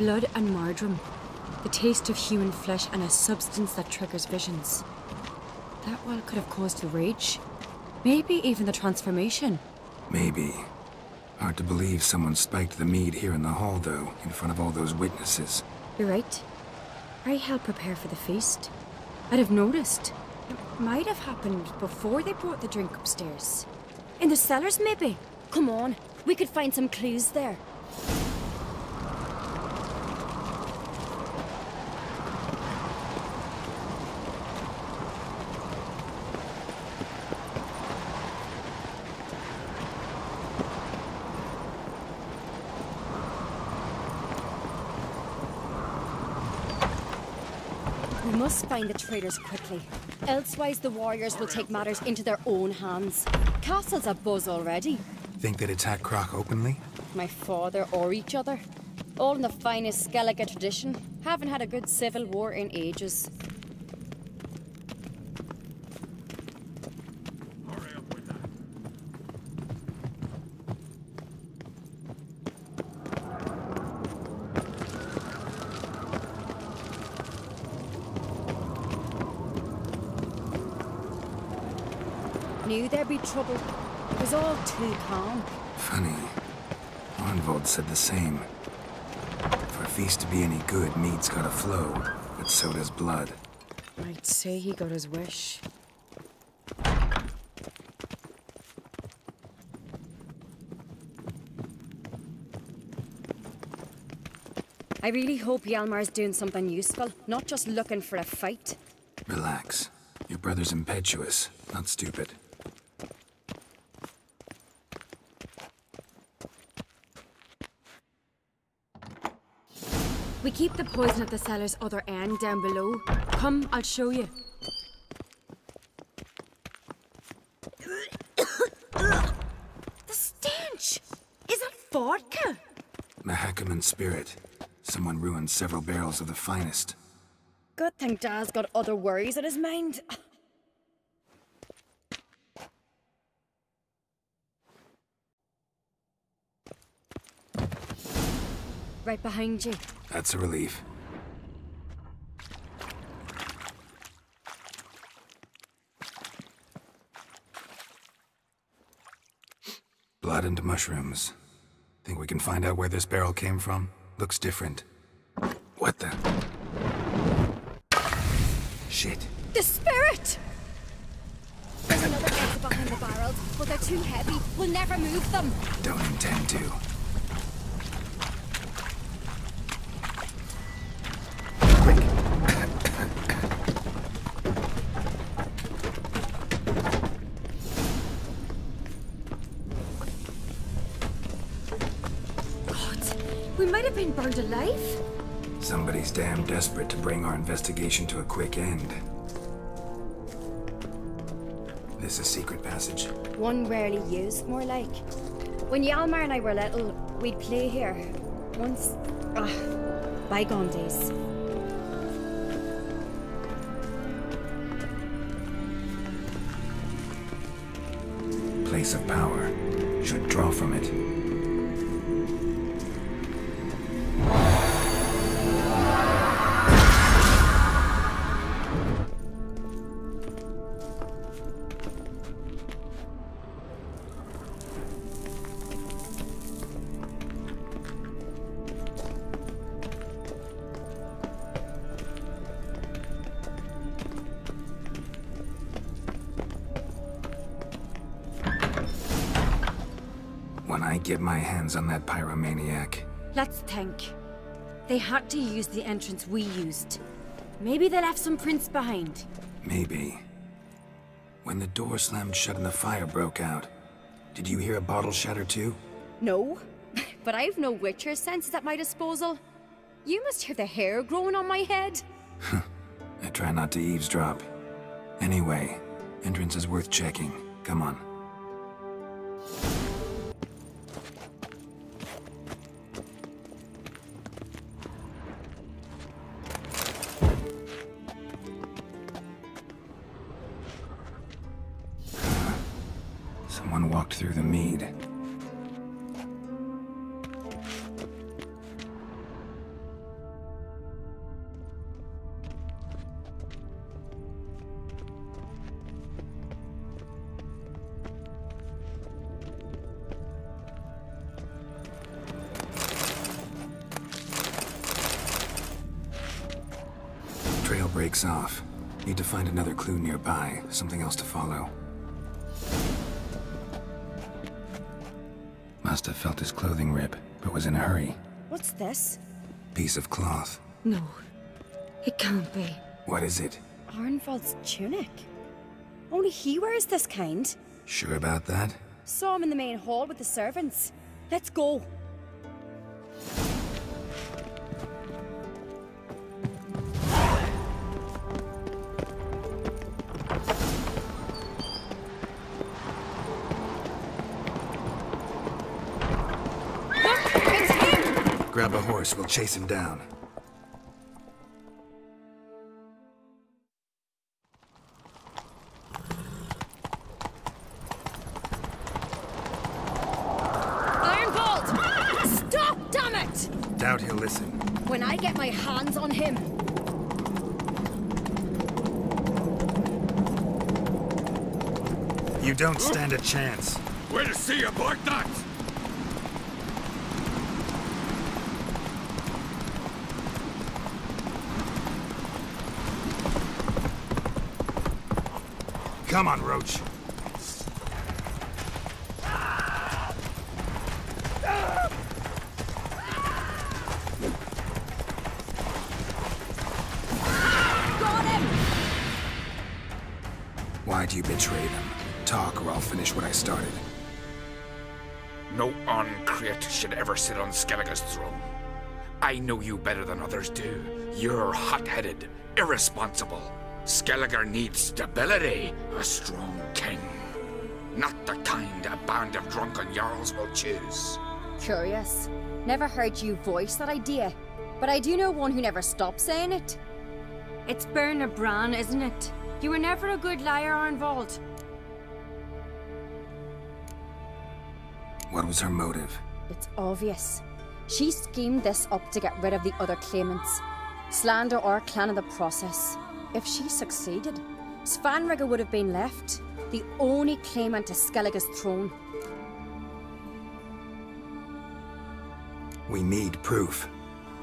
Blood and marjoram. The taste of human flesh and a substance that triggers visions. That well could have caused the rage. Maybe even the transformation. Maybe. Hard to believe someone spiked the mead here in the hall, though, in front of all those witnesses. You're right. I helped prepare for the feast. I'd have noticed. It might have happened before they brought the drink upstairs. In the cellars, maybe? Come on, we could find some clues there. We must find the traitors quickly. Elsewise, the warriors will take matters into their own hands. Castle's abuzz already. Think they'd attack Croc openly? My father or each other. All in the finest Skellige tradition. Haven't had a good civil war in ages. Knew there'd be trouble. It was all too calm. Funny. Arnvold said the same. For a feast to be any good, mead's gotta flow, but so does blood. I'd say he got his wish. I really hope Hjalmar's doing something useful, not just looking for a fight. Relax. Your brother's impetuous, not stupid. We keep the poison at the cellar's other end down below. Come, I'll show you. The stench! Is that vodka? Mahakaman spirit. Someone ruined several barrels of the finest. Good thing Dad's got other worries in his mind. Right behind you. That's a relief. Blood and mushrooms. Think we can find out where this barrel came from? Looks different. What the? Shit. The spirit! There's another exit behind the barrels, but they're too heavy. We'll never move them. Don't intend to. We might have been burned alive. Somebody's damn desperate to bring our investigation to a quick end. This a secret passage? One rarely used, more like. When Hjalmar and I were little, we'd play here. Once... bygone days. Place of power. Should draw from it. When I get my hands on that pyromaniac... Let's think. They had to use the entrance we used. Maybe they left some prints behind. Maybe. When the door slammed shut and the fire broke out, did you hear a bottle shatter too? No, but I've no Witcher senses at my disposal. You must hear the hair growing on my head. I try not to eavesdrop. Anyway, entrance is worth checking. Come on. Someone walked through the mead. breaks off. Need to find another clue nearby, something else to follow. Must have felt his clothing rip, but was in a hurry. What's this? Piece of cloth. No, it can't be. What is it? Arnvald's tunic. Only he wears this kind. Sure about that? Saw him in the main hall with the servants. Let's go. Grab a horse, we'll chase him down. Ironbolt! Stop, damn it! Doubt he'll listen. When I get my hands on him... You don't stand a chance. We'll see about that! Come on, Roach. Got him! Why do you betray them? Talk or I'll finish what I started. No Uncreate should ever sit on Skellige's throne. I know you better than others do. You're hot-headed, irresponsible. Skellige needs stability, a strong king. Not the kind a band of drunken jarls will choose. Curious. Never heard you voice that idea, but I do know one who never stops saying it. It's Berna Bran, isn't it? You were never a good liar, Arnvald. What was her motive? It's obvious. She schemed this up to get rid of the other claimants. Slander our clan in the process. If she succeeded, Svanrige would have been left, the only claimant to Skellige's throne. We need proof.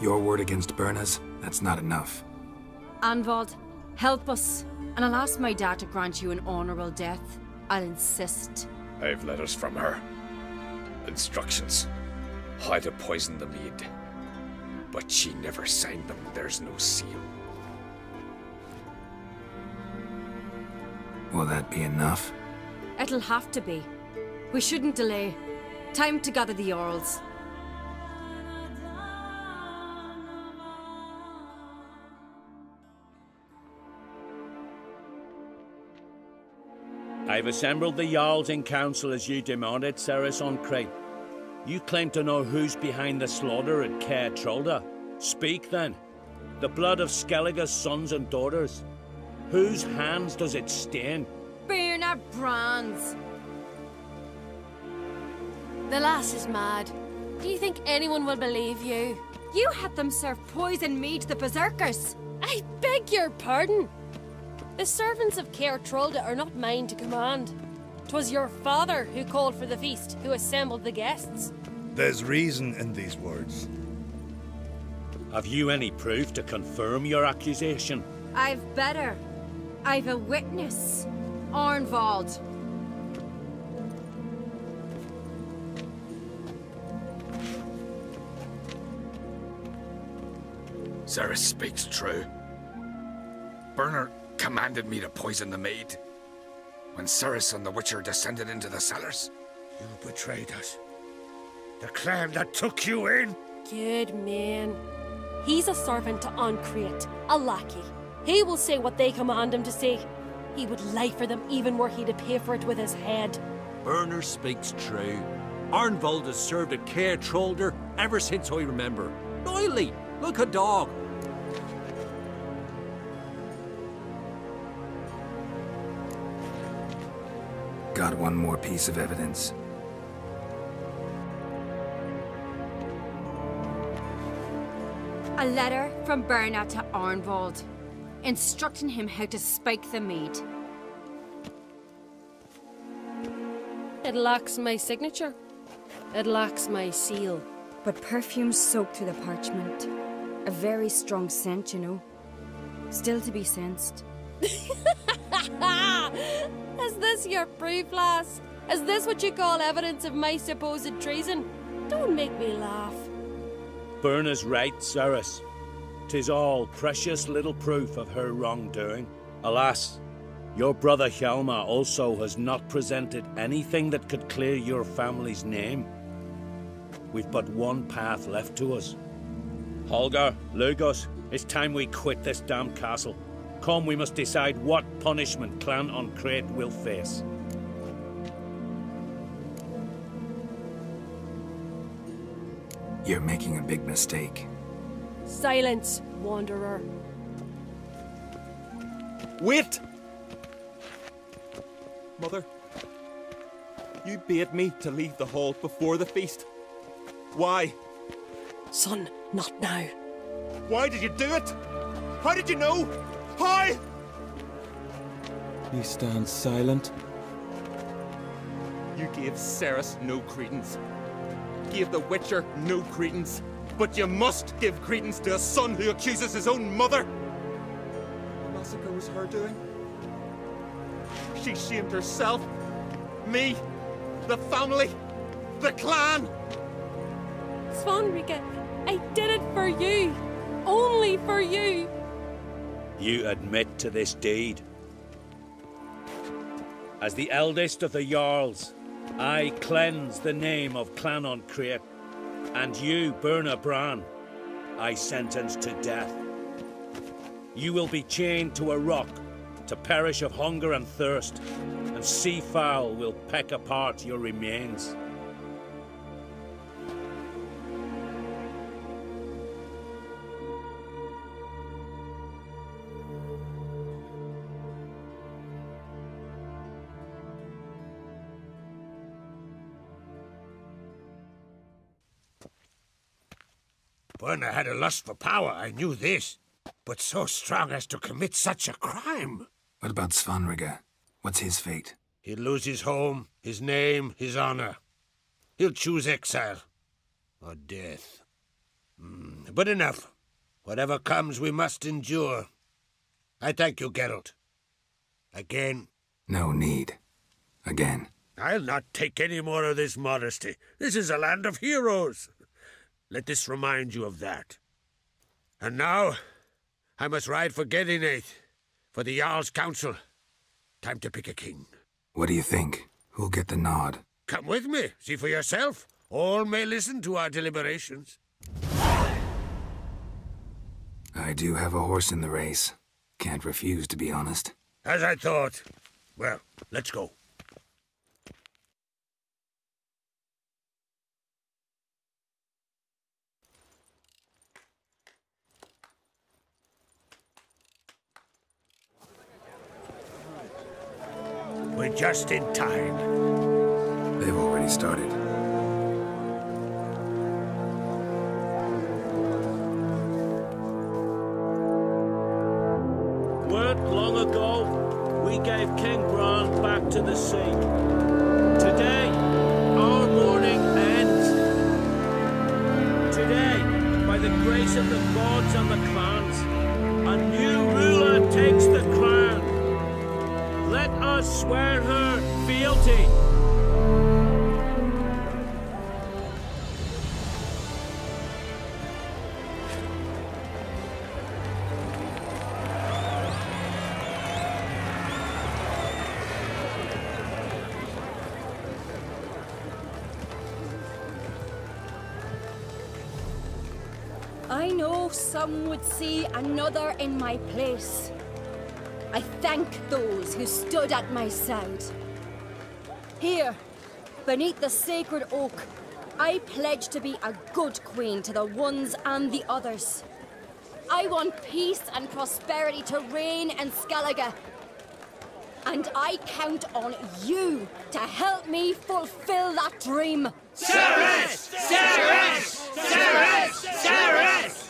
Your word against Berna's, that's not enough. Arnvald, help us, and I'll ask my dad to grant you an honourable death. I'll insist. I've letters from her. Instructions. How to poison the mead. But she never signed them. There's no seal. Will that be enough? It'll have to be. We shouldn't delay. Time to gather the Jarls. I've assembled the Jarls in council as you demanded, Ceres Uncreate. You claim to know who's behind the slaughter at Caer Trolda. Speak then. The blood of Skellige's sons and daughters. Whose hands does it stain? Berna Bran's. The lass is mad. Do you think anyone will believe you? You had them serve poison mead to the berserkers. I beg your pardon. The servants of Caer Trolda are not mine to command. 'Twas your father who called for the feast, who assembled the guests. There's reason in these words. Have you any proof to confirm your accusation? I've better. I've a witness. Arnvald. Ceres speaks true. Berna commanded me to poison the maid. When Ceres and the Witcher descended into the cellars. You betrayed us. The clan that took you in. Good man. He's a servant to Uncreate, a lackey. He will say what they command him to say. He would lie for them even were he to pay for it with his head. Berner speaks true. Arnvald has served at Caer Trolda ever since I remember. Loyally, like a dog. Got one more piece of evidence. A letter from Berna to Arnvald, instructing him how to spike the mead. It lacks my signature. It lacks my seal. But perfume soaked through the parchment. A very strong scent, you know. Still to be sensed. Is this your proof, lass? Is this what you call evidence of my supposed treason? Don't make me laugh. Berna's right, Ceres. 'Tis all precious little proof of her wrongdoing. Alas, your brother Hjalmar also has not presented anything that could clear your family's name. We've but one path left to us. Holger, Lugos, it's time we quit this damn castle. Come, we must decide what punishment Clan on Crete will face. You're making a big mistake. Silence, wanderer. Wait! Mother, you bade me to leave the hall before the feast. Why? Son, not now. Why did you do it? How did you know? How? You stand silent. You gave Ceres no credence. Gave the Witcher no credence. But you must give credence to a son who accuses his own mother. The massacre was her doing. She shamed herself, me, the family, the clan. Svanrika, I did it for you. Only for you. You admit to this deed. As the eldest of the Jarls, I cleanse the name of Clan on Crete, and you, Berna Bran, I sentence to death. You will be chained to a rock to perish of hunger and thirst, and sea fowl will peck apart your remains. Berna had a lust for power, I knew this. But so strong as to commit such a crime. What about Svanrika? What's his fate? He'll lose his home, his name, his honor. He'll choose exile. Or death. But enough. Whatever comes, we must endure. I thank you, Geralt. Again. No need. Again. I'll not take any more of this modesty. This is a land of heroes. Let this remind you of that. And now, I must ride for Gedinath, for the Jarl's Council. Time to pick a king. What do you think? Who'll get the nod? Come with me, see for yourself. All may listen to our deliberations. I do have a horse in the race. Can't refuse, to be honest. As I thought. Well, let's go. We're just in time. They've already started. Weren't long ago, we gave King Bran back to the sea. Today, our mourning ends. Today, by the grace of the gods and the clans, a new ruler takes the crown. Let us swear her fealty. I know some would see another in my place. I thank those who stood at my side. Here, beneath the sacred oak, I pledge to be a good queen to the ones and the others. I want peace and prosperity to reign in Skellige. And I count on you to help me fulfill that dream. Ceres! Ceres! Ceres! Ceres!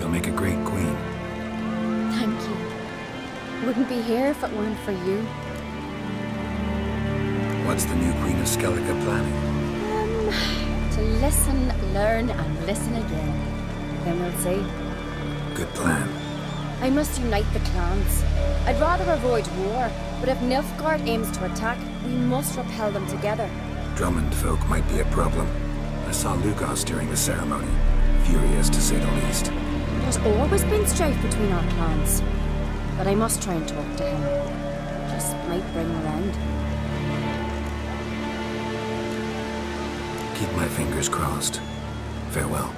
You'll make a great queen. Thank you. Wouldn't be here if it weren't for you. What's the new Queen of Skellige planning? To listen, learn, and listen again. Then we'll see. Good plan. I must unite the clans. I'd rather avoid war, but if Nilfgaard aims to attack, we must repel them together. Drummond folk might be a problem. I saw Lugos during the ceremony. Furious, to say the least. There's always been strife between our clans. But I must try and talk to him. Just might bring him around. Keep my fingers crossed. Farewell.